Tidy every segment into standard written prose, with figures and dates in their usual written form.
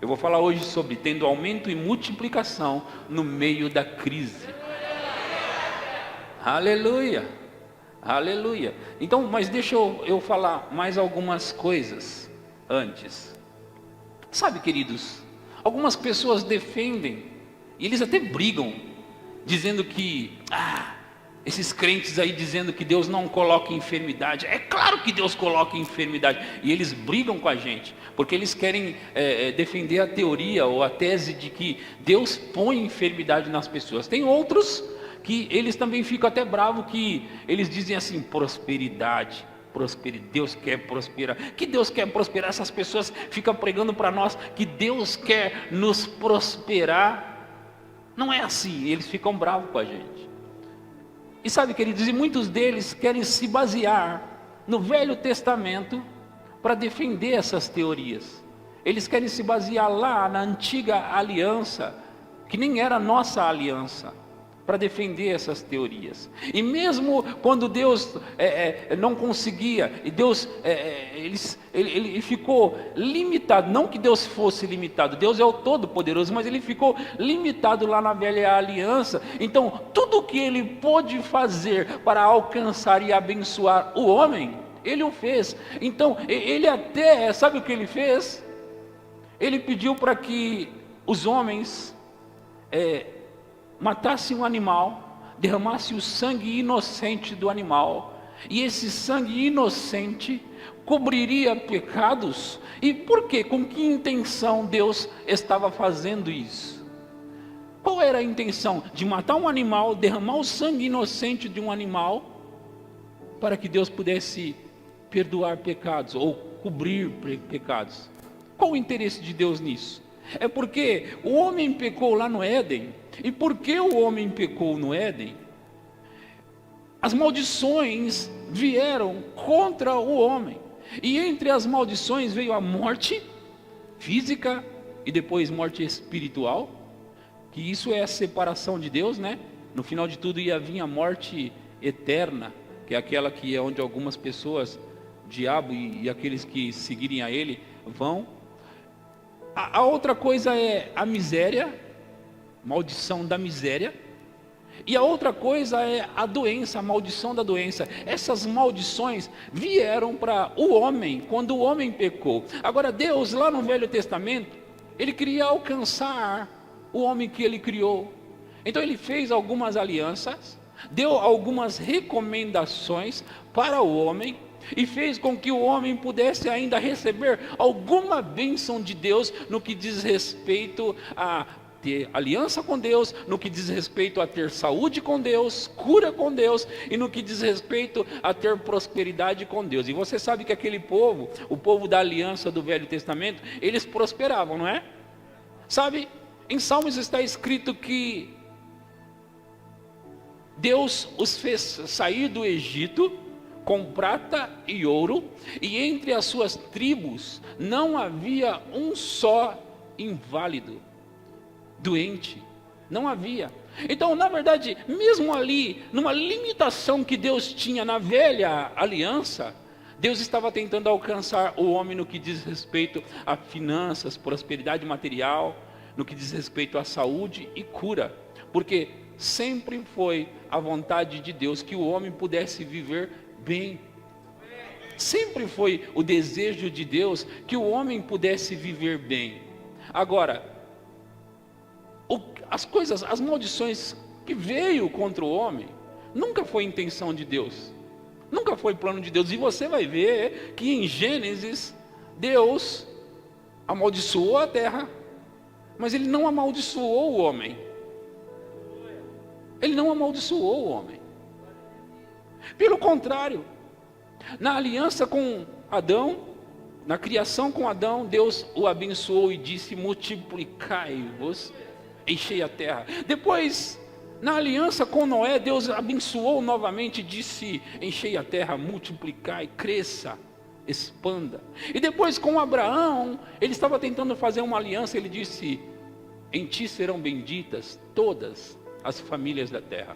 vou falar hoje sobre tendo aumento e multiplicação no meio da crise. Aleluia, aleluia. Então, mas deixa eu falar mais algumas coisas antes. Sabe, queridos, algumas pessoas defendem, e eles até brigam, dizendo que, esses crentes aí dizendo que Deus não coloca enfermidade. É claro que Deus coloca enfermidade. E eles brigam com a gente, porque eles querem defender a teoria ou a tese de que Deus põe enfermidade nas pessoas. Tem outros que eles também ficam até bravos, que eles dizem assim, prosperidade. Deus quer prosperar. Que Deus quer prosperar? Essas pessoas ficam pregando para nós que Deus quer nos prosperar. Não é assim, eles ficam bravos com a gente. E sabe, queridos, e muitos deles querem se basear no Velho Testamento para defender essas teorias. Eles querem se basear lá na antiga aliança, que nem era a nossa aliança, para defender essas teorias. E mesmo quando Deus não conseguia, e Deus ele ficou limitado, não que Deus fosse limitado, Deus é o Todo-Poderoso, mas ele ficou limitado lá na velha aliança. Então tudo que ele pôde fazer para alcançar e abençoar o homem, ele o fez. Então ele até, sabe o que ele fez? Ele pediu para que os homens matasse um animal, derramasse o sangue inocente do animal, e esse sangue inocente cobriria pecados. E por quê? Com que intenção Deus estava fazendo isso? Qual era a intenção? De matar um animal, derramar o sangue inocente de um animal, para que Deus pudesse perdoar pecados, ou cobrir pecados. Qual o interesse de Deus nisso? É porque o homem pecou lá no Éden. E porque o homem pecou no Éden, as maldições vieram contra o homem. E entre as maldições veio a morte física e depois morte espiritual, que isso é a separação de Deus, né? No final de tudo ia vir a morte eterna, que é aquela que é onde algumas pessoas, o diabo e aqueles que seguirem a ele, vão. A outra coisa é a miséria, maldição da miséria. E a outra coisa é a doença, a maldição da doença. Essas maldições vieram para o homem quando o homem pecou. Agora Deus, lá no Velho Testamento, Ele queria alcançar o homem que Ele criou. Então Ele fez algumas alianças, deu algumas recomendações para o homem, e fez com que o homem pudesse ainda receber alguma bênção de Deus no que diz respeito a ter aliança com Deus, no que diz respeito a ter saúde com Deus, cura com Deus, e no que diz respeito a ter prosperidade com Deus. E você sabe que aquele povo, o povo da aliança do Velho Testamento, eles prosperavam, não é? Sabe, em Salmos está escrito que Deus os fez sair do Egito com prata e ouro, e entre as suas tribos não havia um só inválido, doente, não havia. Então, na verdade, mesmo ali, numa limitação que Deus tinha na velha aliança, Deus estava tentando alcançar o homem no que diz respeito a finanças, prosperidade material, no que diz respeito à saúde e cura, porque sempre foi a vontade de Deus que o homem pudesse viver bem. Sempre foi o desejo de Deus que o homem pudesse viver bem. Agora, as maldições que veio contra o homem, nunca foi intenção de Deus, nunca foi plano de Deus. E você vai ver que em Gênesis, Deus amaldiçoou a terra, mas Ele não amaldiçoou o homem. Ele não amaldiçoou o homem. Pelo contrário, na aliança com Adão, na criação com Adão, Deus o abençoou e disse: multiplicai-vos, enchei a terra. Depois, na aliança com Noé, Deus abençoou novamente e disse: enchei a terra, multiplicai, cresça, expanda. E depois com Abraão, ele estava tentando fazer uma aliança, ele disse: em ti serão benditas todas as famílias da terra.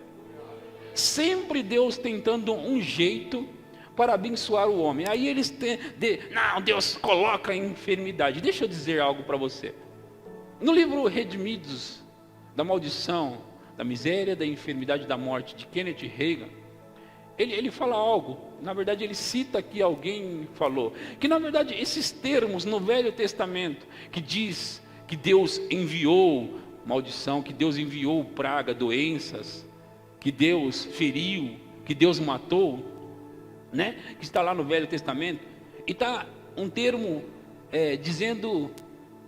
Sempre Deus tentando um jeito para abençoar o homem. Aí eles não, Deus coloca a enfermidade. Deixa eu dizer algo para você. No livro Redimidos da Maldição, da Miséria, da Enfermidade e da Morte, de Kenneth Hagin, ele fala algo, na verdade ele cita aqui, alguém falou, que na verdade esses termos no Velho Testamento, que diz que Deus enviou maldição, que Deus enviou praga, doenças, que Deus feriu, que Deus matou, né? Que está lá no Velho Testamento, e está um termo dizendo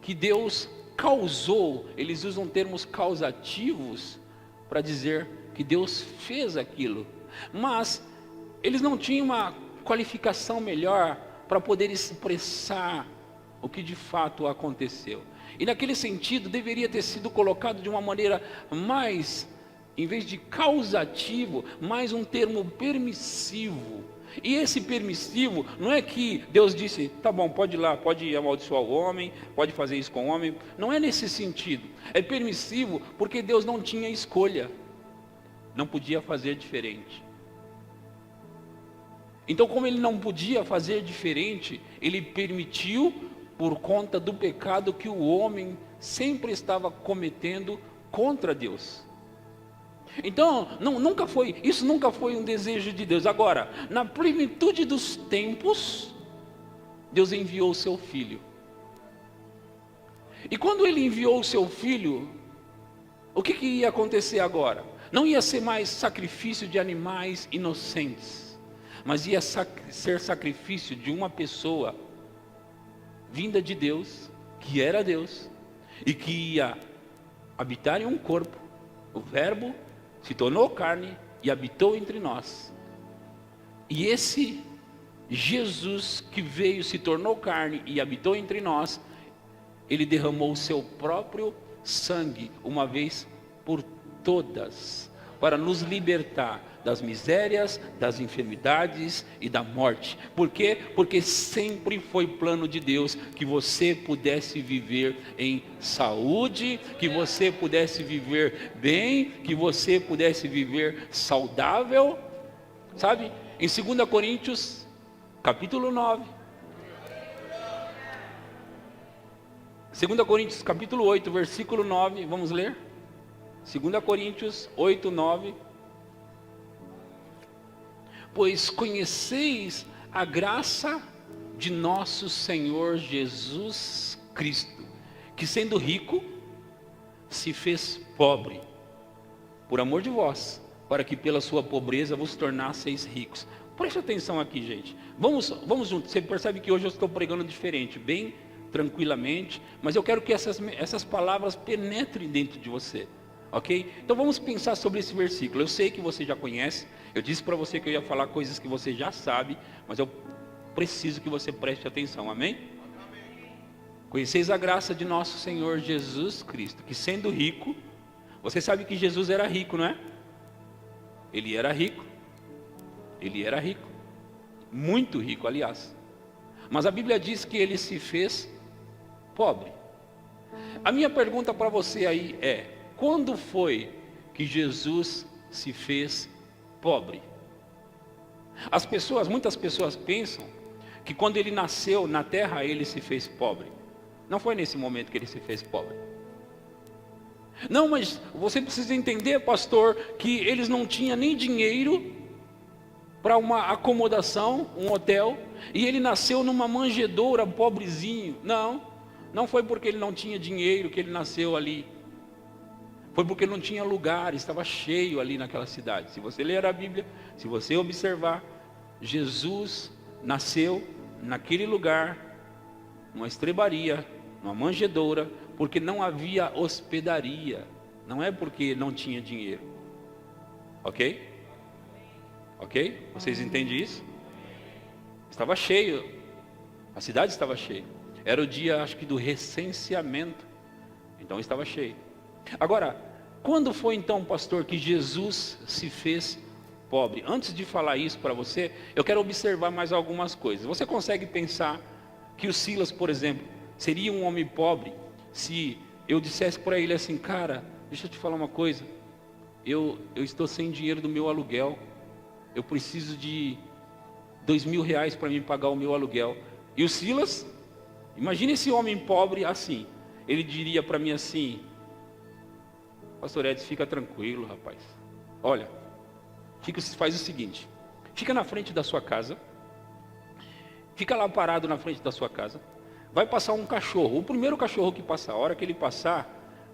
que Deus causou, eles usam termos causativos para dizer que Deus fez aquilo, mas eles não tinham uma qualificação melhor para poder expressar o que de fato aconteceu. E naquele sentido deveria ter sido colocado de uma maneira mais, em vez de causativo, mais um termo permissivo. E esse permissivo não é que Deus disse, tá bom, pode ir lá, pode amaldiçoar o homem, pode fazer isso com o homem. Não é nesse sentido. É permissivo porque Deus não tinha escolha. Não podia fazer diferente. Então, como ele não podia fazer diferente, ele permitiu por conta do pecado que o homem sempre estava cometendo contra Deus. Então, isso nunca foi um desejo de Deus. Agora, na plenitude dos tempos, Deus enviou o seu Filho. E quando Ele enviou o seu Filho, o que ia acontecer agora? Não ia ser mais sacrifício de animais inocentes, mas ia ser sacrifício de uma pessoa vinda de Deus, que era Deus, e que ia habitar em um corpo. O Verbo se tornou carne e habitou entre nós. E esse Jesus que veio, se tornou carne e habitou entre nós, ele derramou o seu próprio sangue, uma vez por todas, para nos libertar das misérias, das enfermidades e da morte. Por quê? Porque sempre foi plano de Deus que você pudesse viver em saúde, que você pudesse viver bem, que você pudesse viver saudável, sabe? Em 2 Coríntios, capítulo 9. 2 Coríntios, capítulo 8, versículo 9, vamos ler? 2 Coríntios 8, 9. Pois conheceis a graça de nosso Senhor Jesus Cristo, que sendo rico, se fez pobre, por amor de vós, para que pela sua pobreza vos tornasseis ricos. Preste atenção aqui, gente. Vamos juntos. Você percebe que hoje eu estou pregando diferente, bem tranquilamente, mas eu quero que essas palavras penetrem dentro de você. Ok? Então vamos pensar sobre esse versículo. Eu sei que você já conhece. Eu disse para você que eu ia falar coisas que você já sabe, mas eu preciso que você preste atenção. Amém? Conheceis a graça de nosso Senhor Jesus Cristo, que sendo rico, você sabe que Jesus era rico, não é? Ele era rico. Ele era rico. Muito rico, aliás. Mas a Bíblia diz que ele se fez pobre. A minha pergunta para você aí é: quando foi que Jesus se fez pobre? Muitas pessoas pensam que quando ele nasceu na terra, ele se fez pobre. Não foi nesse momento que ele se fez pobre. Não, mas você precisa entender, pastor, que eles não tinham nem dinheiro para uma acomodação, um hotel, e ele nasceu numa manjedoura, pobrezinho. Não foi porque ele não tinha dinheiro que ele nasceu ali. Foi porque não tinha lugar, estava cheio ali naquela cidade. Se você ler a Bíblia, se você observar, Jesus nasceu naquele lugar, numa estrebaria, numa manjedoura, porque não havia hospedaria. Não é porque não tinha dinheiro. Ok? Ok? Vocês entendem isso? Estava cheio. A cidade estava cheia. Era o dia, acho que, do recenseamento. Então estava cheio. Agora, quando foi então, pastor, que Jesus se fez pobre? Antes de falar isso para você, eu quero observar mais algumas coisas. Você consegue pensar que o Silas, por exemplo, seria um homem pobre se eu dissesse para ele assim: cara, deixa eu te falar uma coisa, eu estou sem dinheiro do meu aluguel, eu preciso de R$2.000 para mim pagar o meu aluguel. E o Silas, imagine esse homem pobre assim, ele diria para mim assim: pastor Edson, fica tranquilo, rapaz. Olha, faz o seguinte, fica na frente da sua casa, fica lá parado na frente da sua casa, vai passar um cachorro, o primeiro cachorro que passar, a hora que ele passar,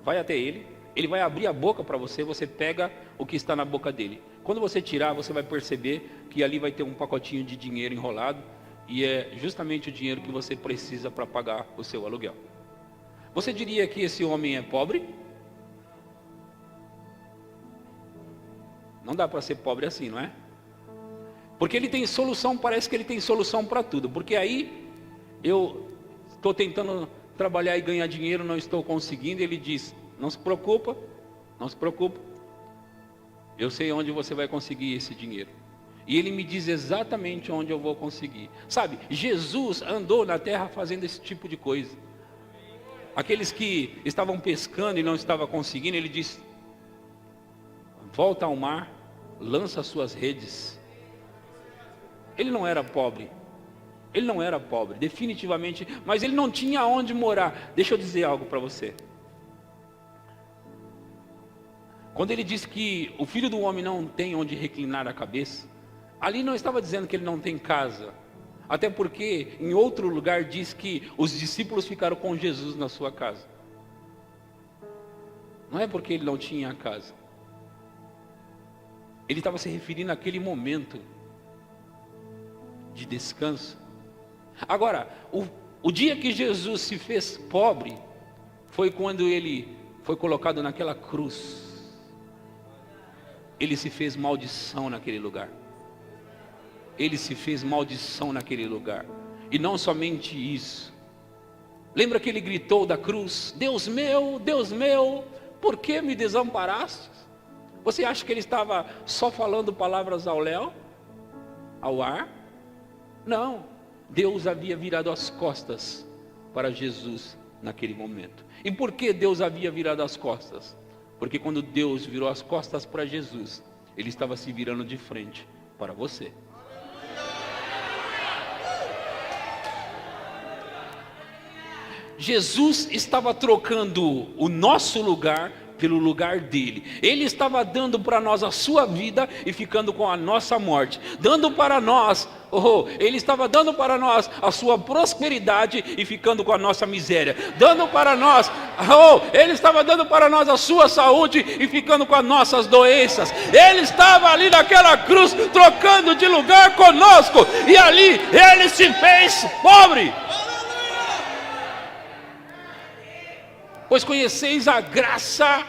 vai até ele, ele vai abrir a boca para você, você pega o que está na boca dele. Quando você tirar, você vai perceber que ali vai ter um pacotinho de dinheiro enrolado, e é justamente o dinheiro que você precisa para pagar o seu aluguel. Você diria que esse homem é pobre? Não dá para ser pobre assim, não é? Porque ele tem solução, parece que ele tem solução para tudo. Porque aí, eu estou tentando trabalhar e ganhar dinheiro, não estou conseguindo. Ele diz: não se preocupa, não se preocupa. Eu sei onde você vai conseguir esse dinheiro. E ele me diz exatamente onde eu vou conseguir. Sabe, Jesus andou na terra fazendo esse tipo de coisa. Aqueles que estavam pescando e não estavam conseguindo, ele diz: volta ao mar, lança suas redes. Ele não era pobre. Ele não era pobre, definitivamente. Mas ele não tinha onde morar. Deixa eu dizer algo para você. Quando ele disse que o filho do homem não tem onde reclinar a cabeça, ali não estava dizendo que ele não tem casa. Até porque em outro lugar diz que os discípulos ficaram com Jesus na sua casa. Não é porque ele não tinha casa. Ele estava se referindo àquele momento de descanso. Agora, o dia que Jesus se fez pobre, foi quando ele foi colocado naquela cruz. Ele se fez maldição naquele lugar. Ele se fez maldição naquele lugar. E não somente isso. Lembra que ele gritou da cruz: Deus meu, por que me desamparaste? Você acha que ele estava só falando palavras ao léu? Ao ar? Não. Deus havia virado as costas para Jesus naquele momento. E por que Deus havia virado as costas? Porque quando Deus virou as costas para Jesus, Ele estava se virando de frente para você. Jesus estava trocando o nosso lugar pelo lugar dele. Ele estava dando para nós a sua vida e ficando com a nossa morte. Dando para nós, ele estava dando para nós a sua prosperidade e ficando com a nossa miséria. Dando para nós, ele estava dando para nós a sua saúde e ficando com as nossas doenças. Ele estava ali naquela cruz trocando de lugar conosco. E ali ele se fez pobre. Pois conheceis a graça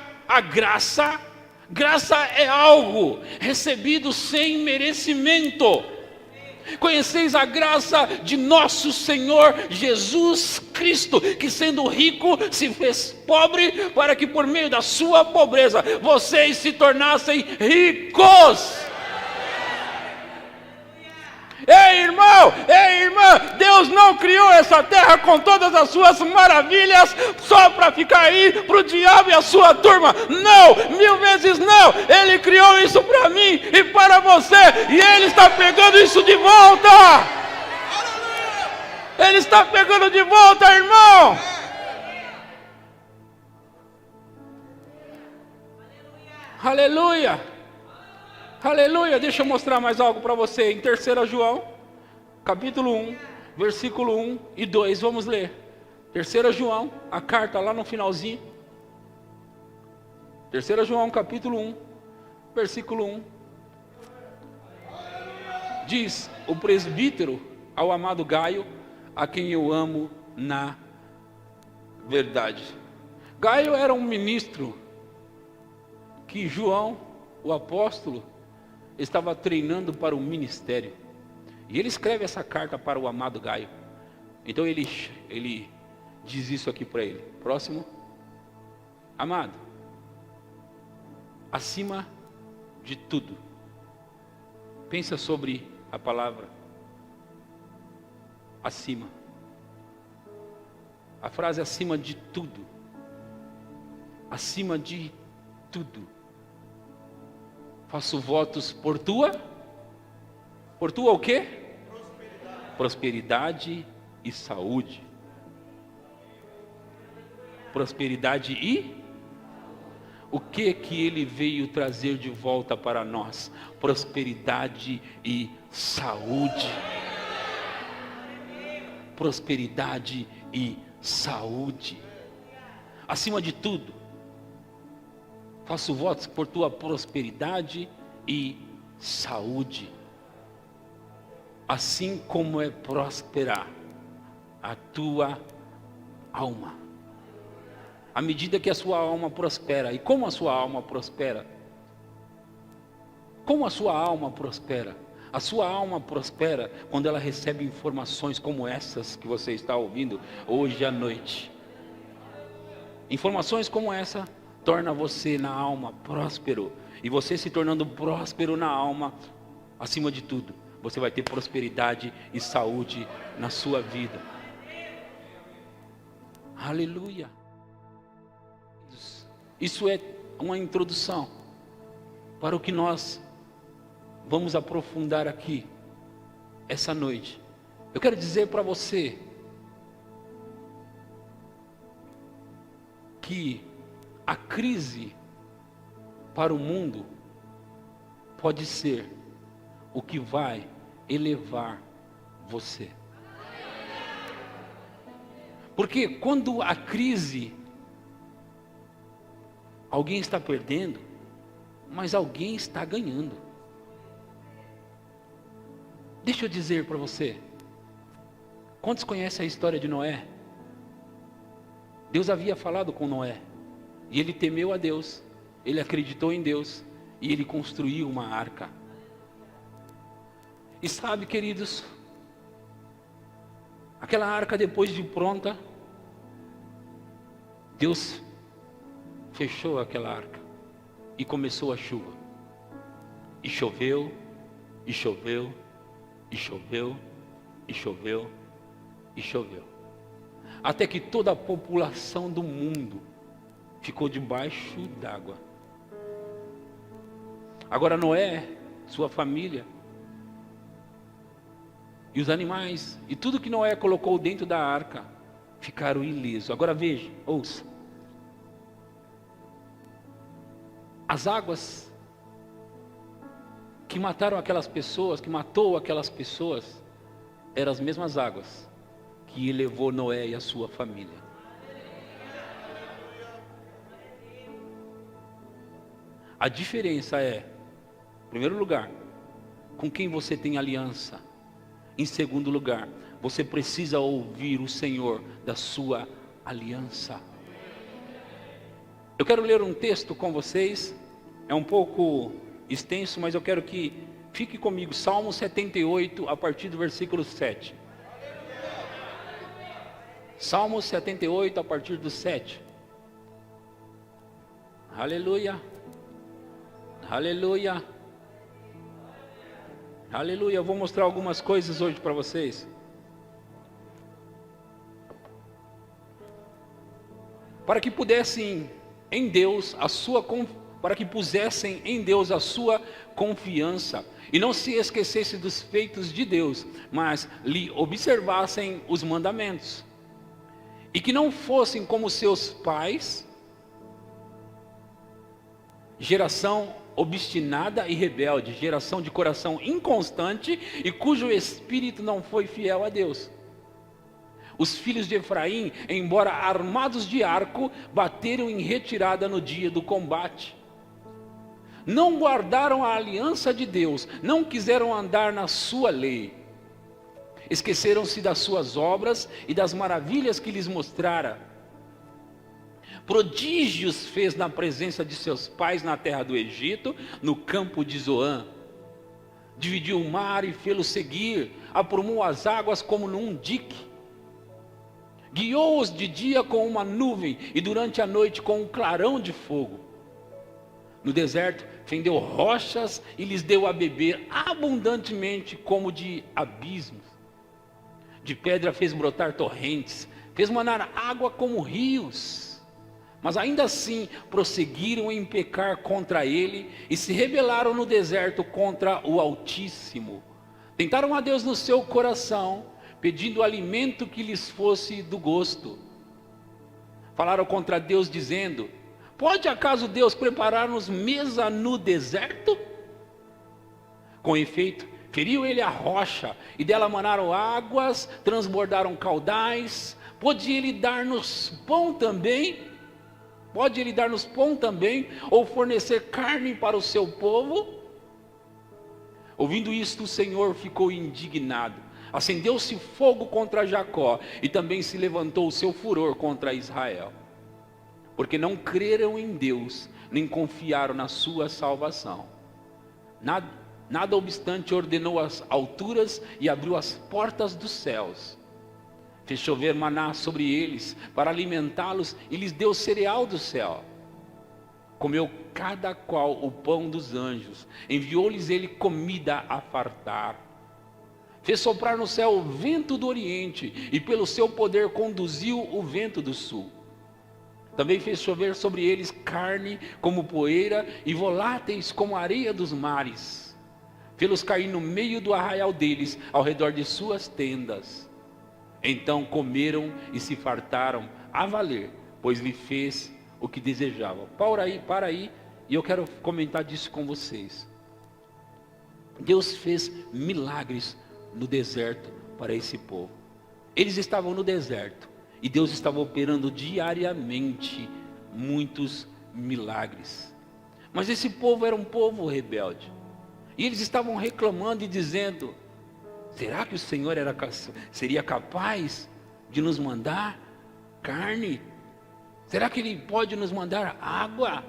é algo recebido sem merecimento. Conheceis a graça de nosso Senhor Jesus Cristo, que sendo rico se fez pobre, para que por meio da sua pobreza vocês se tornassem ricos. Ei irmão, ei irmã, Deus não criou essa terra com todas as suas maravilhas só para ficar aí para o diabo e a sua turma. Não, 1000 vezes não. Ele criou isso para mim e para você, e Ele está pegando isso de volta. Ele está pegando de volta, irmão. Aleluia. Aleluia, deixa eu mostrar mais algo para você. Em 3 João, capítulo 1, versículo 1 e 2, vamos ler. 3 João, a carta lá no finalzinho. 3 João, capítulo 1, versículo 1. Diz: o presbítero ao amado Gaio, a quem eu amo na verdade. Gaio era um ministro que João, o apóstolo, estava treinando para o ministério. E ele escreve essa carta para o amado Gaio. Então ele diz isso aqui para ele. Próximo. Amado, acima de tudo, pensa sobre a palavra acima. A frase acima de tudo. Acima de tudo. Faço votos por tua o quê? Prosperidade e saúde. prosperidade e o que ele veio trazer de volta para nós? Prosperidade e saúde. Prosperidade e saúde. Acima de tudo, faço votos por tua prosperidade e saúde, assim como é próspera a tua alma. À medida que a sua alma prospera. E como a sua alma prospera? Como a sua alma prospera? A sua alma prospera quando ela recebe informações como essas que você está ouvindo hoje à noite. Informações como essa torna você na alma próspero. E você se tornando próspero na alma, acima de tudo, você vai ter prosperidade e saúde na sua vida. Aleluia. Isso é uma introdução para o que nós vamos aprofundar aqui essa noite. Eu quero dizer para você que a crise para o mundo pode ser o que vai elevar você. Porque quando a crise, alguém está perdendo, mas alguém está ganhando. Deixa eu dizer para você, quantos conhecem a história de Noé? Deus havia falado com Noé, e ele temeu a Deus, ele acreditou em Deus, e ele construiu uma arca. E sabe, queridos, aquela arca depois de pronta, Deus fechou aquela arca, e começou a chuva, e choveu, e choveu, e choveu, e choveu, e choveu, até que toda a população do mundo ficou debaixo d'água. Agora Noé, sua família, e os animais, e tudo que Noé colocou dentro da arca, ficaram ilesos. Agora veja, ouça. As águas que mataram aquelas pessoas, que matou aquelas pessoas, eram as mesmas águas que levou Noé e a sua família. A diferença é, em primeiro lugar, com quem você tem aliança. Em segundo lugar, você precisa ouvir o Senhor da sua aliança. Eu quero ler um texto com vocês, é um pouco extenso, mas eu quero que fique comigo, Salmo 78, a partir do versículo 7. Salmo 78, a partir do 7. Aleluia, aleluia, aleluia. Eu vou mostrar algumas coisas hoje para vocês. Para que pudessem em Deus para que pusessem em Deus a sua confiança e não se esquecessem dos feitos de Deus, mas lhe observassem os mandamentos, e que não fossem como seus pais, geração obstinada e rebelde, geração de coração inconstante e cujo espírito não foi fiel a Deus. Os filhos de Efraim, embora armados de arco, bateram em retirada no dia do combate. Não guardaram a aliança de Deus, não quiseram andar na sua lei. Esqueceram-se das suas obras e das maravilhas que lhes mostrara. Prodígios fez na presença de seus pais na terra do Egito, no campo de Zoã. Dividiu o mar e fê-lo seguir, aprumou as águas como num dique. Guiou-os de dia com uma nuvem e durante a noite com um clarão de fogo. No deserto fendeu rochas e lhes deu a beber abundantemente como de abismos. De pedra fez brotar torrentes, fez manar água como rios. Mas ainda assim prosseguiram em pecar contra ele e se rebelaram no deserto contra o Altíssimo. Tentaram a Deus no seu coração, pedindo alimento que lhes fosse do gosto. Falaram contra Deus dizendo: pode acaso Deus preparar-nos mesa no deserto? Com efeito, feriu ele a rocha, e dela manaram águas, transbordaram caudais. Pode ele dar-nos pão também? Pode ele dar-nos pão também, ou fornecer carne para o seu povo? Ouvindo isto, o Senhor ficou indignado. Acendeu-se fogo contra Jacó, e também se levantou o seu furor contra Israel, porque não creram em Deus, nem confiaram na sua salvação. Nada obstante, ordenou as alturas e abriu as portas dos céus. Fez chover maná sobre eles, para alimentá-los, e lhes deu cereal do céu. Comeu cada qual o pão dos anjos, enviou-lhes ele comida a fartar. Fez soprar no céu o vento do oriente, e pelo seu poder conduziu o vento do sul. Também fez chover sobre eles carne como poeira, e voláteis como a areia dos mares. Fê-los cair no meio do arraial deles, ao redor de suas tendas. Então comeram e se fartaram a valer, pois lhe fez o que desejavam. Para aí, e eu quero comentar disso com vocês. Deus fez milagres no deserto para esse povo. Eles estavam no deserto, e Deus estava operando diariamente muitos milagres. Mas esse povo era um povo rebelde, e eles estavam reclamando e dizendo: será que o Senhor seria capaz de nos mandar carne? Será que Ele pode nos mandar água?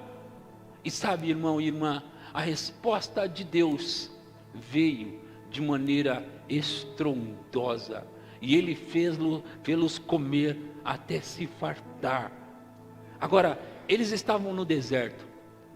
E sabe, irmão e irmã, a resposta de Deus veio de maneira estrondosa. E Ele fez-los comer até se fartar. Agora, eles estavam no deserto.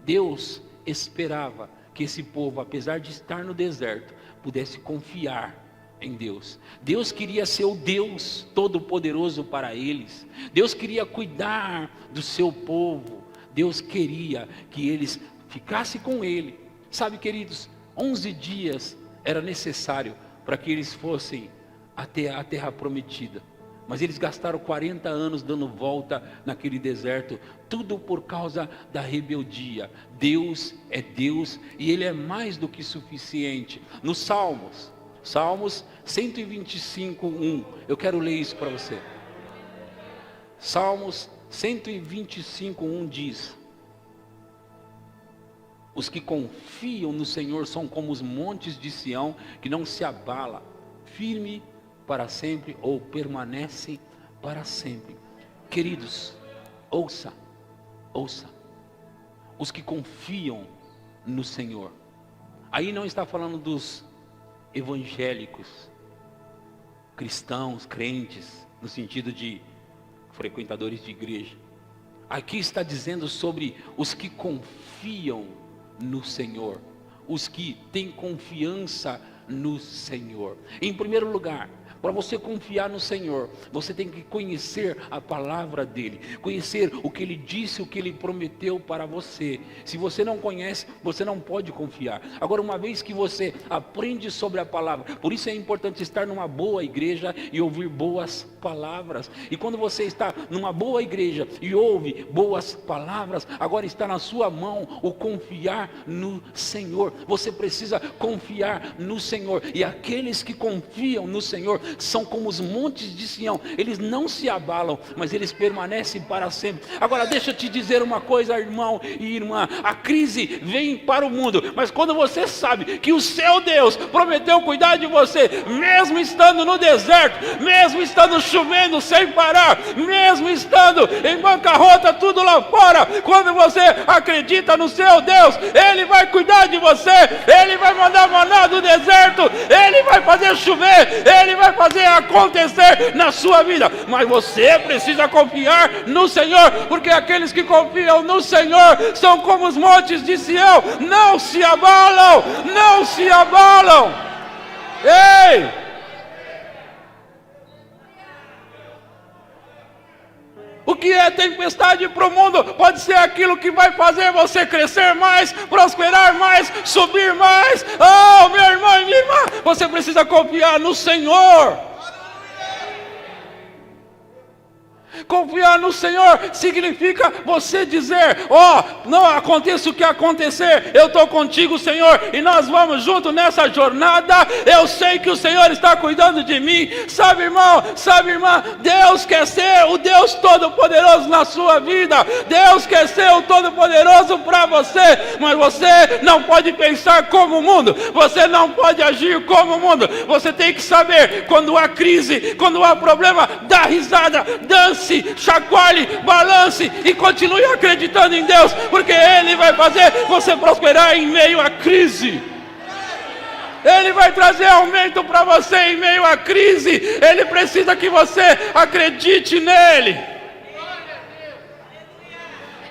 Deus esperava que esse povo, apesar de estar no deserto, pudesse confiar em Deus. Deus queria ser o Deus Todo-Poderoso para eles. Deus queria cuidar do seu povo. Deus queria que eles ficassem com Ele. Sabe, queridos, 11 dias era necessário para que eles fossem até a terra prometida. Mas eles gastaram 40 anos dando volta naquele deserto, tudo por causa da rebeldia. Deus é Deus e Ele é mais do que suficiente. Nos Salmos 125:1, eu quero ler isso para você. Salmos 125:1 diz: os que confiam no Senhor são como os montes de Sião, que não se abala, firme para sempre, ou permanece para sempre. Queridos, ouça, os que confiam no Senhor. Aí não está falando dos evangélicos, cristãos, crentes, no sentido de frequentadores de igreja. Aqui está dizendo sobre os que confiam no Senhor, os que têm confiança no Senhor. Em primeiro lugar, para você confiar no Senhor, você tem que conhecer a palavra dEle, conhecer o que Ele disse, o que Ele prometeu para você. Se você não conhece, você não pode confiar. Agora, uma vez que você aprende sobre a palavra, por isso é importante estar numa boa igreja e ouvir boas palavras. E quando você está numa boa igreja e ouve boas palavras, agora está na sua mão o confiar no Senhor. Você precisa confiar no Senhor, e aqueles que confiam no Senhor são como os montes de Sião, eles não se abalam, mas eles permanecem para sempre. Agora deixa eu te dizer uma coisa, irmão e irmã, a crise vem para o mundo, mas quando você sabe que o seu Deus prometeu cuidar de você, mesmo estando no deserto, mesmo estando chovendo sem parar, mesmo estando em bancarrota, tudo lá fora, quando você acredita no seu Deus, Ele vai cuidar de você, Ele vai mandar maná do deserto, Ele vai fazer chover, Ele vai fazer acontecer na sua vida. Mas você precisa confiar no Senhor, porque aqueles que confiam no Senhor são como os montes de Sião, não se abalam, não se abalam. Ei! O que é tempestade para o mundo pode ser aquilo que vai fazer você crescer mais, prosperar mais, subir mais. Oh, meu irmão e minha irmã, você precisa confiar no Senhor. Confiar no Senhor significa você dizer: não aconteça o que acontecer, eu estou contigo, Senhor, e nós vamos junto nessa jornada. Eu sei que o Senhor está cuidando de mim. Sabe, irmão, sabe, irmã, Deus quer ser o Deus Todo-Poderoso na sua vida. Deus quer ser o Todo-Poderoso para você, mas você não pode pensar como o mundo, você não pode agir como o mundo. Você tem que saber, quando há crise, quando há problema, dá risada, dance, chacoalhe, balance e continue acreditando em Deus, porque Ele vai fazer você prosperar em meio à crise. Ele vai trazer aumento para você em meio à crise. Ele precisa que você acredite nele.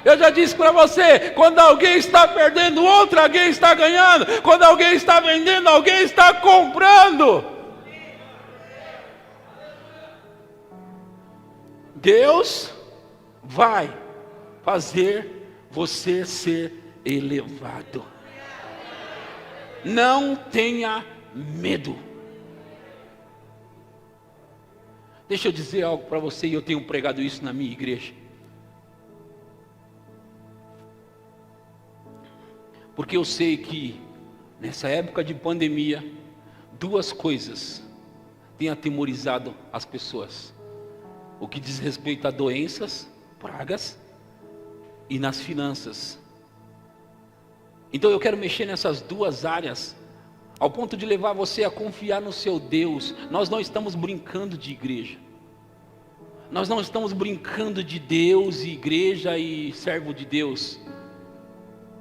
Eu já disse para você, quando alguém está perdendo, alguém está ganhando. Quando alguém está vendendo, alguém está comprando. Deus vai fazer você ser elevado. Não tenha medo. Deixa eu dizer algo para você, e eu tenho pregado isso na minha igreja. Porque eu sei que nessa época de pandemia, duas coisas têm atemorizado as pessoas: o que diz respeito a doenças, pragas, e nas finanças. Então eu quero mexer nessas duas áreas, ao ponto de levar você a confiar no seu Deus. Nós não estamos brincando de igreja. Nós não estamos brincando de Deus e igreja e servo de Deus.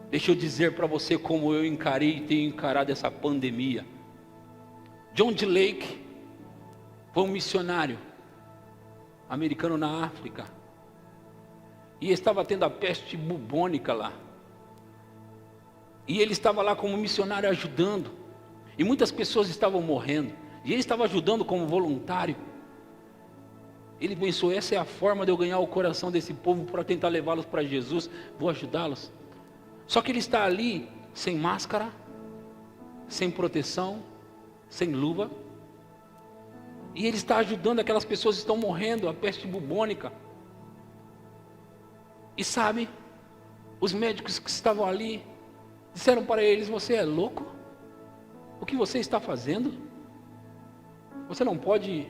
Deixa eu dizer para você como eu encarei e tenho encarado essa pandemia. John D. Lake foi um missionário americano na África, e estava tendo a peste bubônica lá, e ele estava lá como missionário ajudando, e muitas pessoas estavam morrendo, e ele estava ajudando como voluntário. Ele pensou: essa é a forma de eu ganhar o coração desse povo para tentar levá-los para Jesus, vou ajudá-los. Só que ele está ali sem máscara, sem proteção, sem luva, e ele está ajudando aquelas pessoas que estão morrendo, a peste bubônica. E sabe, os médicos que estavam ali disseram para eles: você é louco? O que você está fazendo? Você não pode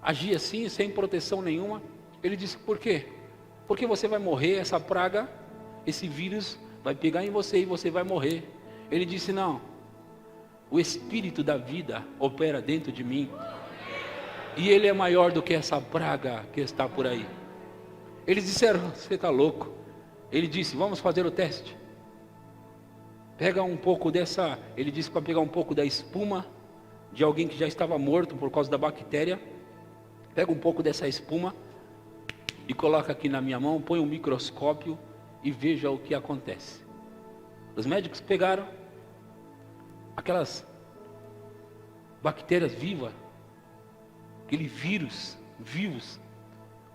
agir assim, sem proteção nenhuma. Ele disse: por quê? Porque você vai morrer, essa praga, esse vírus vai pegar em você e você vai morrer. Ele disse: não, o Espírito da vida opera dentro de mim, e Ele é maior do que essa praga que está por aí. Eles disseram: você está louco? Ele disse: vamos fazer o teste. Pega um pouco dessa, ele disse para pegar um pouco da espuma de alguém que já estava morto por causa da bactéria. Pega um pouco dessa espuma e coloca aqui na minha mão, põe um microscópio e veja o que acontece. Os médicos pegaram aquelas bactérias vivas, aquele vírus vivos,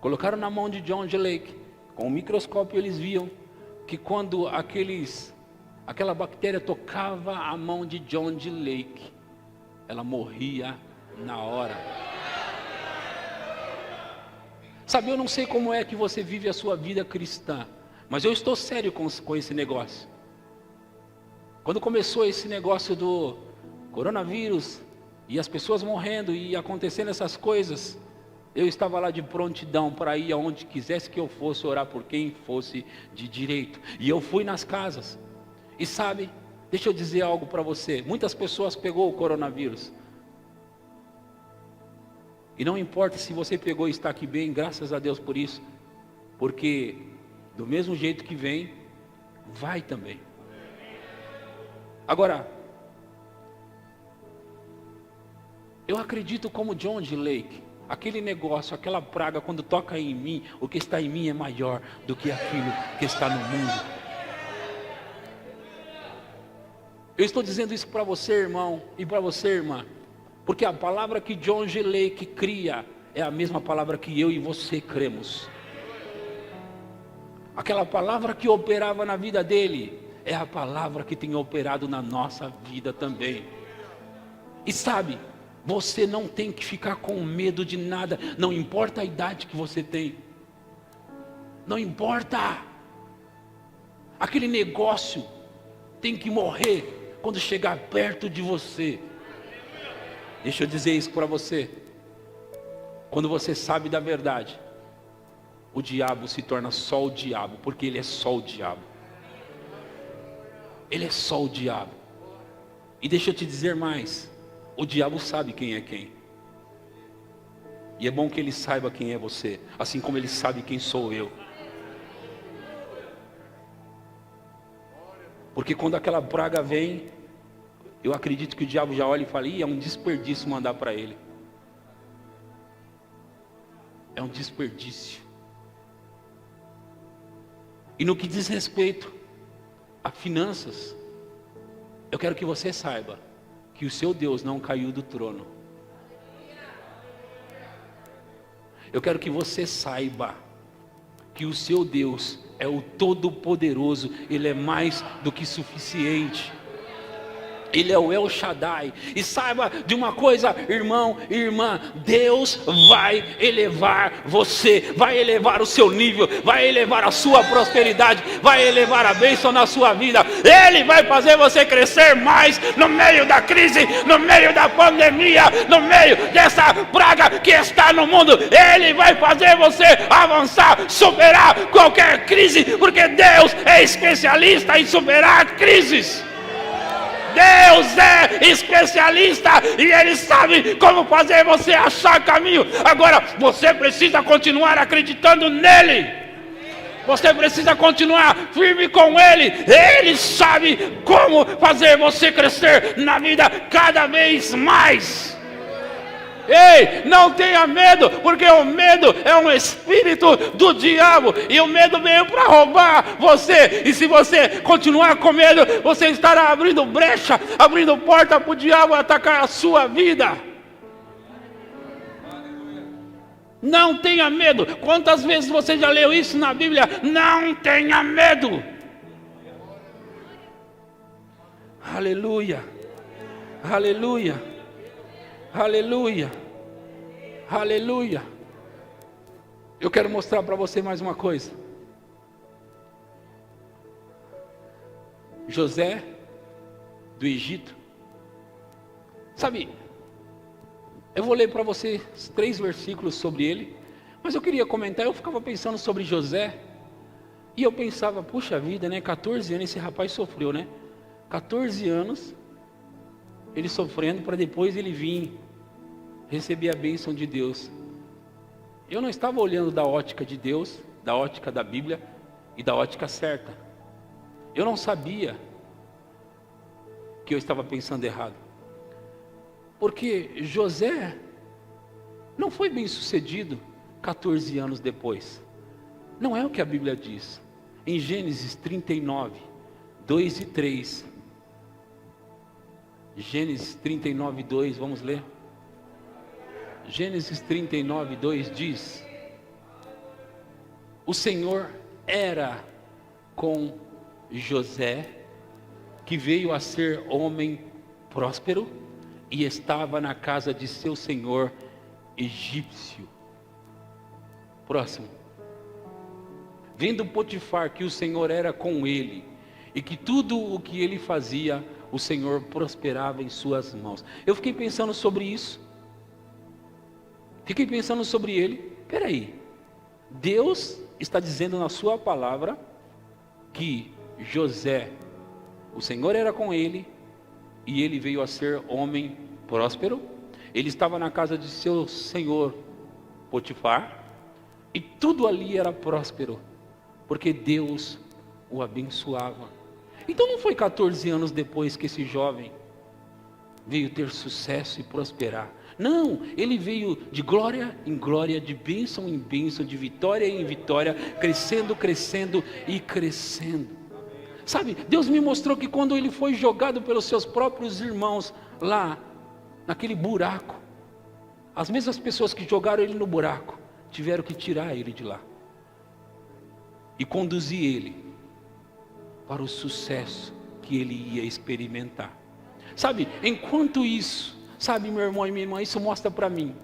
colocaram na mão de John D. Lake. Com o microscópio eles viam que quando aquela bactéria tocava a mão de John D. Lake, ela morria na hora. Sabe, eu não sei como é que você vive a sua vida cristã, mas eu estou sério com esse negócio. Quando começou esse negócio do coronavírus, e as pessoas morrendo e acontecendo essas coisas, eu estava lá de prontidão para ir aonde quisesse que eu fosse, orar por quem fosse de direito. E eu fui nas casas. E sabe, deixa eu dizer algo para você: muitas pessoas pegou o coronavírus. E não importa se você pegou e está aqui bem, graças a Deus por isso. Porque do mesmo jeito que vem, vai também. Agora, eu acredito como John D. Lake, aquele negócio, aquela praga, quando toca em mim, o que está em mim é maior do que aquilo que está no mundo. Eu estou dizendo isso para você, irmão, e para você, irmã, porque a palavra que John D. Lake cria é a mesma palavra que eu e você cremos. Aquela palavra que operava na vida dele é a palavra que tem operado na nossa vida também. E sabe, Você não tem que ficar com medo de nada, não importa a idade que você tem, não importa. Aquele negócio tem que morrer quando chegar perto de você. Deixa eu dizer isso para você. Quando você sabe da verdade, o diabo se torna só o diabo, porque ele é só o diabo. Ele é só o diabo. E deixa eu te dizer mais, o diabo sabe quem é quem. E é bom que ele saiba quem é você, assim como ele sabe quem sou eu. Porque quando aquela praga vem, eu acredito que o diabo já olha e fala, é um desperdício mandar para ele. É um desperdício. E no que diz respeito a finanças, eu quero que você saiba que o seu Deus não caiu do trono. Eu quero que você saiba que o seu Deus é o Todo-Poderoso, Ele é mais do que suficiente. Ele é o El Shaddai. E saiba de uma coisa, irmão e irmã, Deus vai elevar você, vai elevar o seu nível, vai elevar a sua prosperidade, vai elevar a bênção na sua vida. Ele vai fazer você crescer mais no meio da crise, no meio da pandemia, no meio dessa praga que está no mundo. Ele vai fazer você avançar, superar qualquer crise, porque Deus é especialista em superar crises. Deus é especialista e Ele sabe como fazer você achar caminho. Agora, você precisa continuar acreditando nele. Você precisa continuar firme com Ele. Ele sabe como fazer você crescer na vida cada vez mais. Ei, não tenha medo, porque o medo é um espírito do diabo, e o medo veio para roubar você, e se você continuar com medo, você estará abrindo brecha, abrindo porta para o diabo atacar a sua vida. Não tenha medo. Quantas vezes você já leu isso na Bíblia? Não tenha medo. Aleluia, aleluia. Aleluia, aleluia. Eu quero mostrar para você mais uma coisa. José do Egito. Sabe, eu vou ler para você 3 versículos sobre ele, mas eu queria comentar. Eu ficava pensando sobre José, e eu pensava, puxa vida, né? 14 anos esse rapaz sofreu, né? 14 anos ele sofrendo, para depois ele vir receber a bênção de Deus. Eu não estava olhando da ótica de Deus, da ótica da Bíblia e da ótica certa. Eu não sabia que eu estava pensando errado. Porque José não foi bem sucedido 14 anos depois. Não é o que a Bíblia diz. Em Gênesis 39, 2 e 3. Gênesis 39, 2, vamos ler. Gênesis 39, 2 diz: o Senhor era com José, que veio a ser homem próspero, e estava na casa de seu senhor egípcio. Próximo. Vendo Potifar que o Senhor era com ele, e que tudo o que ele fazia, o Senhor prosperava em suas mãos. Eu fiquei pensando sobre isso. Fiquei pensando sobre ele. Peraí, Deus está dizendo na sua palavra que José, o Senhor era com ele, e ele veio a ser homem próspero. Ele estava na casa de seu senhor Potifar, e tudo ali era próspero, porque Deus o abençoava. Então não foi 14 anos depois que esse jovem veio ter sucesso e prosperar. Não, ele veio de glória em glória, de bênção em bênção, de vitória em vitória, crescendo, crescendo e crescendo. Sabe, Deus me mostrou que quando ele foi jogado pelos seus próprios irmãos lá, naquele buraco, as mesmas pessoas que jogaram ele no buraco, tiveram que tirar ele de lá e conduzir ele para o sucesso que ele ia experimentar. Sabe, enquanto isso, Sabe, meu irmão e minha irmã, isso mostra para mim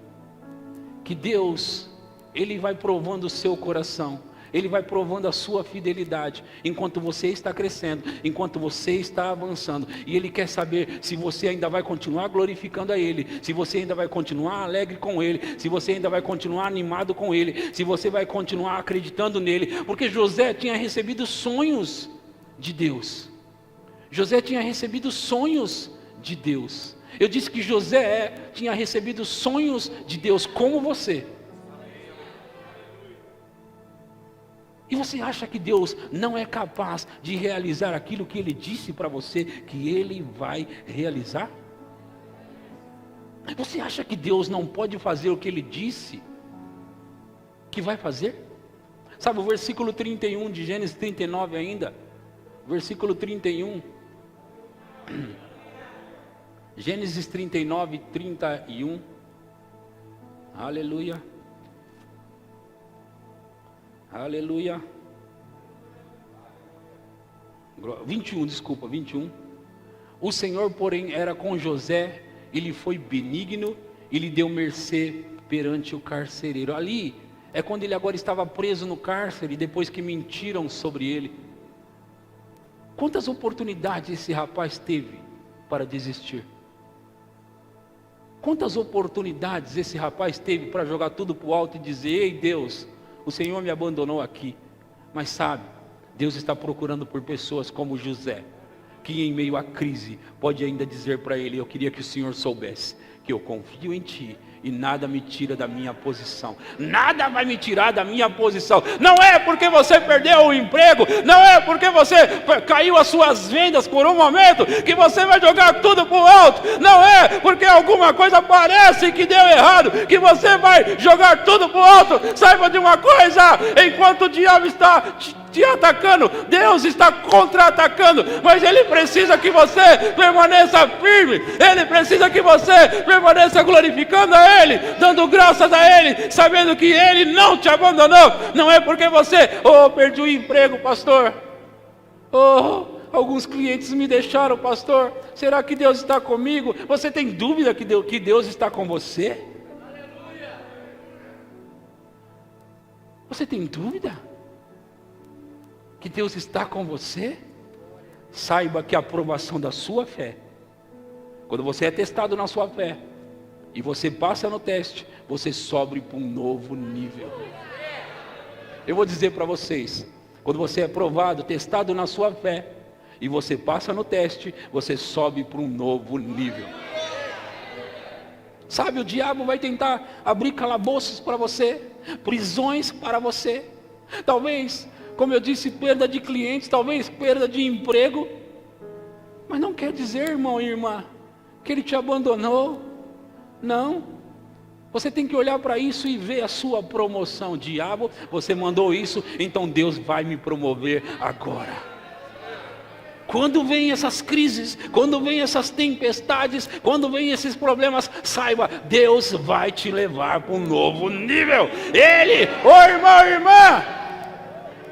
que Deus, Ele vai provando o seu coração, Ele vai provando a sua fidelidade, enquanto você está crescendo, enquanto você está avançando, e Ele quer saber se você ainda vai continuar glorificando a Ele, se você ainda vai continuar alegre com Ele, se você ainda vai continuar animado com Ele, se você vai continuar acreditando nele, porque José tinha recebido sonhos de Deus, José tinha recebido sonhos de Deus. Eu disse que José tinha recebido sonhos de Deus como você. E você acha que Deus não é capaz de realizar aquilo que Ele disse para você que Ele vai realizar? Você acha que Deus não pode fazer o que Ele disse que vai fazer? Sabe o versículo 31 de Gênesis 39 ainda? Versículo 31. Gênesis 39, 31. Aleluia. Aleluia. 21, desculpa, 21. O Senhor, porém, era com José, e lhe foi benigno, e lhe deu mercê perante o carcereiro. Ali é quando ele agora estava preso no cárcere, depois que mentiram sobre ele. Quantas oportunidades esse rapaz teve para desistir? Quantas oportunidades esse rapaz teve para jogar tudo para o alto e dizer: ei Deus, o Senhor me abandonou aqui. Mas sabe, Deus está procurando por pessoas como José, que em meio à crise pode ainda dizer para ele: eu queria que o Senhor soubesse que eu confio em Ti, e nada me tira da minha posição, nada vai me tirar da minha posição. Não é porque você perdeu o emprego, não é porque você caiu as suas vendas por um momento, que você vai jogar tudo para o alto. Não é porque alguma coisa parece que deu errado, que você vai jogar tudo para o alto. Saiba de uma coisa: enquanto o diabo está te atacando, Deus está contra-atacando, mas Ele precisa que você permaneça firme, Ele precisa que você permaneça glorificando a Ele, dando graças a Ele, sabendo que Ele não te abandonou. Não é porque você, perdi o emprego, pastor, alguns clientes me deixaram, pastor, será que Deus está comigo? Você tem dúvida que Deus está com você? Você tem dúvida que Deus está com você? Saiba que a aprovação da sua fé, quando você é testado na sua fé, e você passa no teste, você sobe para um novo nível. Eu vou dizer para vocês, quando você é provado, testado na sua fé, e você passa no teste, você sobe para um novo nível. Sabe, o diabo vai tentar abrir calabouços para você, prisões para você, talvez, como eu disse, perda de clientes, talvez perda de emprego, mas não quer dizer, irmão e irmã, que Ele te abandonou. Não, você tem que olhar para isso e ver a sua promoção. Diabo, você mandou isso, então Deus vai me promover agora. Quando vem essas crises, quando vem essas tempestades, quando vem esses problemas, saiba, Deus vai te levar para um novo nível. Ele, irmão, irmã,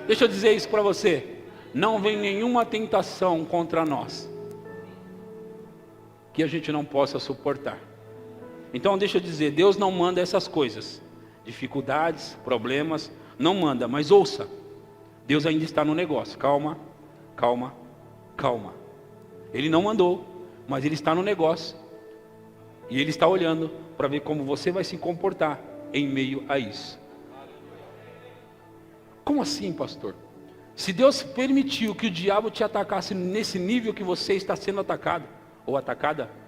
deixa eu dizer isso para você: não vem nenhuma tentação contra nós que a gente não possa suportar. Então deixa eu dizer, Deus não manda essas coisas, dificuldades, problemas, não manda, mas ouça, Deus ainda está no negócio. Calma, calma, calma. Ele não mandou, mas Ele está no negócio, e Ele está olhando para ver como você vai se comportar em meio a isso. Como assim, pastor? Se Deus permitiu que o diabo te atacasse nesse nível que você está sendo atacado ou atacada,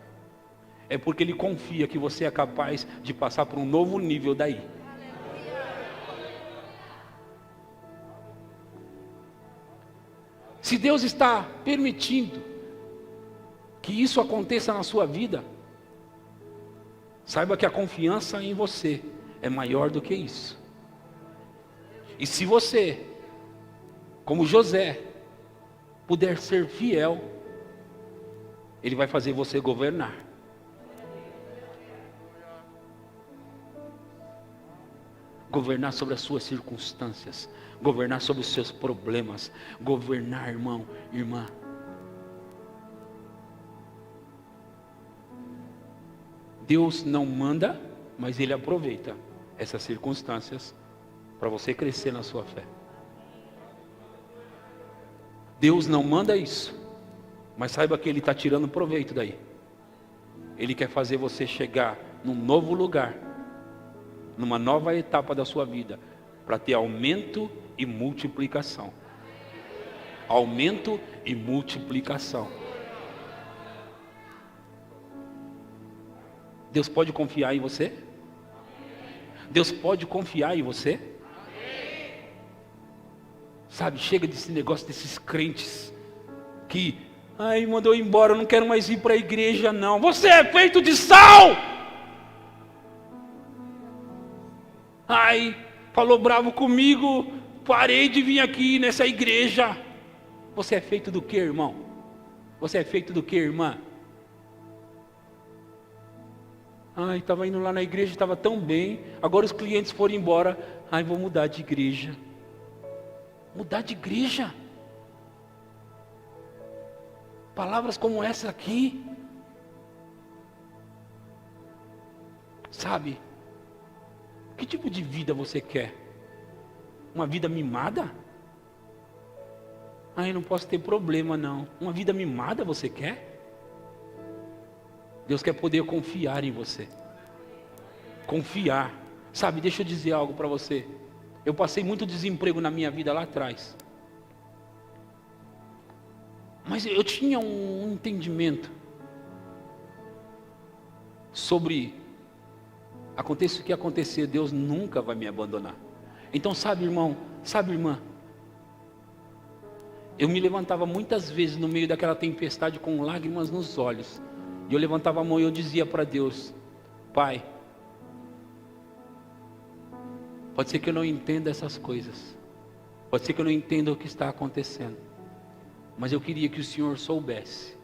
é porque Ele confia que você é capaz de passar por um novo nível daí. Se Deus está permitindo que isso aconteça na sua vida, saiba que a confiança em você é maior do que isso. E se você, como José, puder ser fiel, Ele vai fazer você governar. Governar sobre as suas circunstâncias, governar sobre os seus problemas, governar, irmão, irmã. Deus não manda, mas Ele aproveita essas circunstâncias para você crescer na sua fé. Deus não manda isso, mas saiba que Ele está tirando proveito daí. Ele quer fazer você chegar num novo lugar, numa nova etapa da sua vida, para ter aumento e multiplicação. Aumento e multiplicação. Deus pode confiar em você? Deus pode confiar em você? Sabe, chega desse negócio desses crentes que, ai, mandou embora, eu não quero mais ir para a igreja não. Você é feito de sal! Ai, falou bravo comigo, parei de vir aqui nessa igreja. Você é feito do que, irmão? Você é feito do que, irmã? Ai, estava indo lá na igreja, estava tão bem. Agora os clientes foram embora. Ai, vou mudar de igreja. Mudar de igreja? Palavras como essa aqui. Sabe? Que tipo de vida você quer? Uma vida mimada? Ai, não posso ter problema não. Uma vida mimada você quer? Deus quer poder confiar em você. Confiar. Sabe, deixa eu dizer algo para você. Eu passei muito desemprego na minha vida lá atrás. Mas eu tinha um entendimento sobre aconteça o que acontecer, Deus nunca vai me abandonar. Então sabe, irmão, sabe, irmã, eu me levantava muitas vezes no meio daquela tempestade com lágrimas nos olhos. E eu levantava a mão e eu dizia para Deus: Pai, pode ser que eu não entenda essas coisas, pode ser que eu não entenda o que está acontecendo, mas eu queria que o Senhor soubesse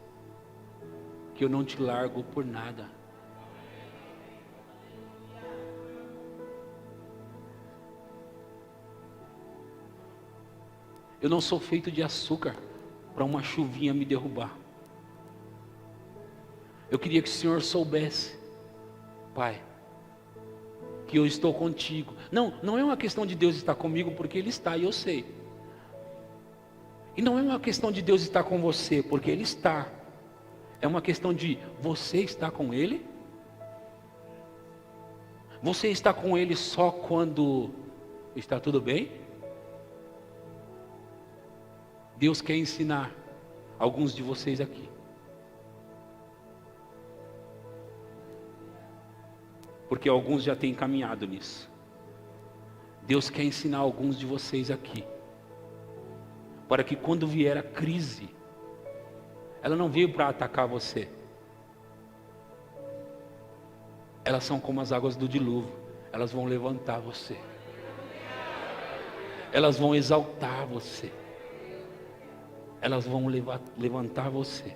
que eu não te largo por nada. Eu não sou feito de açúcar para uma chuvinha me derrubar. Eu queria que o Senhor soubesse, Pai, que eu estou contigo. Não é uma questão de Deus estar comigo, porque Ele está e eu sei. E não é uma questão de Deus estar com você, porque Ele está. É uma questão de você estar com Ele. Você está com Ele só quando está tudo bem? Deus quer ensinar alguns de vocês aqui. Porque alguns já têm caminhado nisso. Deus quer ensinar alguns de vocês aqui, para que quando vier a crise, ela não veio para atacar você. Elas são como as águas do dilúvio. Elas vão levantar você. Elas vão exaltar você. Elas vão levantar você.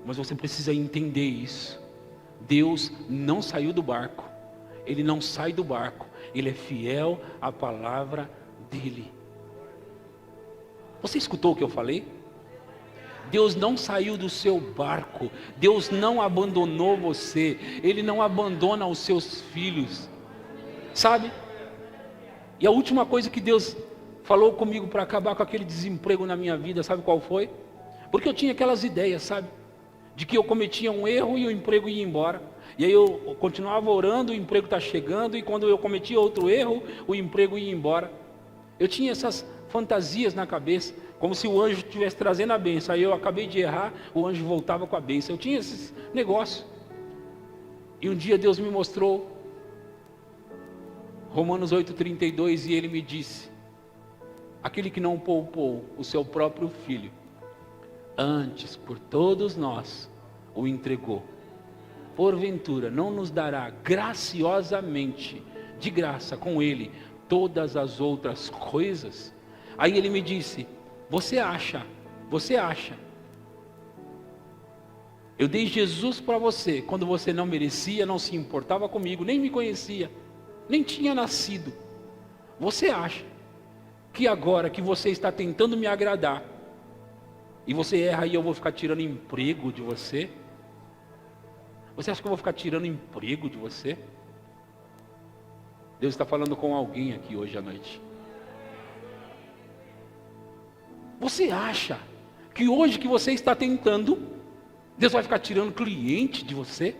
Mas você precisa entender isso. Deus não saiu do barco. Ele não sai do barco. Ele é fiel à palavra dele. Você escutou o que eu falei? Deus não saiu do seu barco. Deus não abandonou você. Ele não abandona os seus filhos. Sabe? E a última coisa que Deus falou comigo para acabar com aquele desemprego na minha vida, sabe qual foi? Porque eu tinha aquelas ideias, sabe? De que eu cometia um erro e o emprego ia embora. E aí eu continuava orando, o emprego está chegando, e quando eu cometia outro erro, o emprego ia embora. Eu tinha essas fantasias na cabeça, como se o anjo estivesse trazendo a bênção. Aí eu acabei de errar, o anjo voltava com a bênção. Eu tinha esses negócios. E um dia Deus me mostrou Romanos 8,32, e Ele me disse: aquele que não poupou o seu próprio filho, antes por todos nós o entregou, porventura não nos dará graciosamente, de graça com Ele, todas as outras coisas? Aí Ele me disse: você acha, eu dei Jesus para você quando você não merecia, não se importava comigo, nem me conhecia, nem tinha nascido. Você acha que agora que você está tentando me agradar, e você erra e eu vou ficar tirando emprego de você? Você acha que eu vou ficar tirando emprego de você? Deus está falando com alguém aqui hoje à noite. Você acha que hoje que você está tentando, Deus vai ficar tirando cliente de você?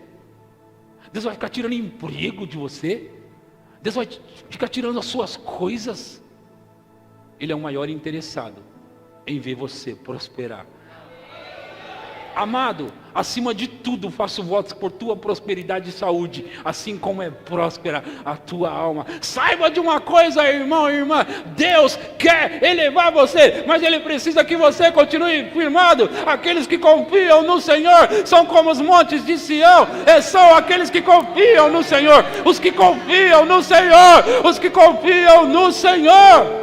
Deus vai ficar tirando emprego de você? Deus vai ficar tirando as suas coisas? Ele é o maior interessado em ver você prosperar. Amado, acima de tudo faço votos por tua prosperidade e saúde, assim como é próspera a tua alma. Saiba de uma coisa, irmão e irmã, Deus quer elevar você, mas Ele precisa que você continue firmado. Aqueles que confiam no Senhor são como os montes de Sião, são aqueles que confiam no Senhor, os que confiam no Senhor, os que confiam no Senhor.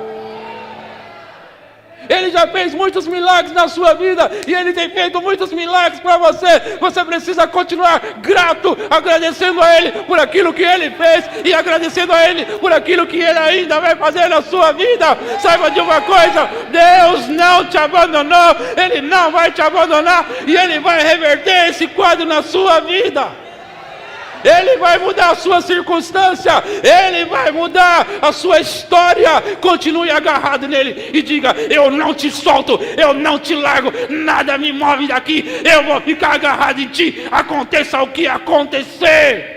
Ele já fez muitos milagres na sua vida, e Ele tem feito muitos milagres para você. Você precisa continuar grato, agradecendo a Ele por aquilo que Ele fez, e agradecendo a Ele por aquilo que Ele ainda vai fazer na sua vida. Saiba de uma coisa, Deus não te abandonou, Ele não vai te abandonar, e Ele vai reverter esse quadro na sua vida. Ele vai mudar a sua circunstância, Ele vai mudar a sua história. Continue agarrado nele e diga: eu não te solto, eu não te largo, nada me move daqui, eu vou ficar agarrado em ti, aconteça o que acontecer.